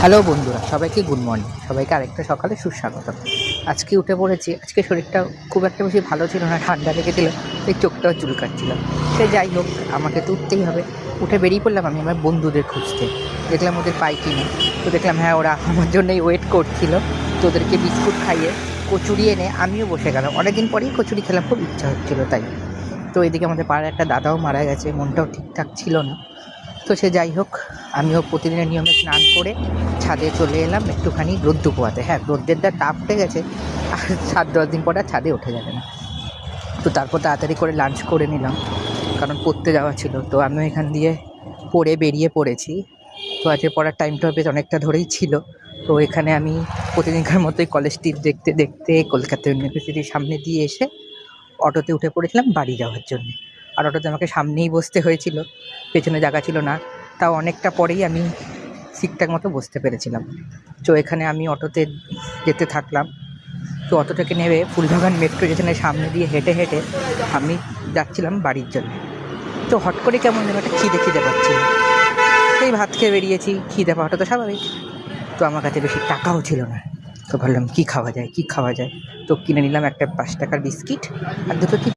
Hello বন্ধুরা, সবাইকে good morning. সবাইকে আরেকটা সকালে সুস্বাগত। আজকে উঠে পড়েছি। আজকে শরীরটা খুব একটা বেশি ভালো ছিল না, ঠান্ডা লেগেছিল, এই চোখটাও চুলকাচ্ছিল। সে যাই হোক, আমাকে তো উঠতেই হবে। উঠে বেরিয়ে পড়লাম আমি আমার বন্ধুদের খুঁজতে। দেখলাম ওদের পাই কিনা। তো দেখলাম হ্যাঁ, ওরা আমার জন্যই ওয়েট করছিল। তো ওদেরকে বিস্কুট খাইয়ে কচুরি এনে আমিও বসে গেলাম। অনেকদিন পরেই কচুরি খেলাম, খুব ইচ্ছা হচ্ছিলো তাই। তো এদিকে আমাদের পাড়ার একটা দাদাও মারা গেছে, মনটাও ঠিকঠাক ছিল না। তো সে যাই হোক, আমিও প্রতিদিনের নিয়মে স্নান করে ছাদে চলে এলাম একটুখানি রোদ্দু পোয়াতে। হ্যাঁ, রোদ্রের যা তাপ উঠে গেছে, আর 7-10 দিন পরে আর ছাদে ওঠা যাবে না। তো তারপর তাড়াতাড়ি করে লাঞ্চ করে নিলাম, কারণ পড়তে যাওয়া ছিল। তো আমিও এখান দিয়ে পড়ে বেরিয়ে পড়েছি। তো আজকে পড়ার টাইমটা বেশ অনেকটা ধরেই ছিল। তো এখানে আমি প্রতিদিনকার মতোই কলেজ ট্রিপ দেখতে দেখতে কলকাতা ইউনিভার্সিটির সামনে দিয়ে এসে অটোতে উঠে পড়েছিলাম বাড়ি যাওয়ার জন্য। আর অটোতে আমাকে সামনেই বসতে হয়েছিল, পেছনে জায়গা ছিল না। তাও অনেকটা পরেই আমি ঠিকঠাক মতো বসতে পেরেছিলাম। তো এখানে আমি অটোতে যেতে থাকলাম। তো অটো থেকে নেমে ফুলবাগান মেট্রো স্টেশনের সামনে দিয়ে হেঁটে হেঁটে আমি যাচ্ছিলাম বাড়ির জন্য। তো হট করে কেমন যেন একটা খিদে খিদে পাচ্ছিল। সেই ভাত খেয়ে বেরিয়েছি, খিদে পাওয়াটা তো স্বাভাবিক। তো আমার কাছে বেশি টাকাও ছিল না। তো ভাবলাম কী খাওয়া যায়। তো কিনে নিলাম একটা 5 টাকার বিস্কিট আর দুটো কি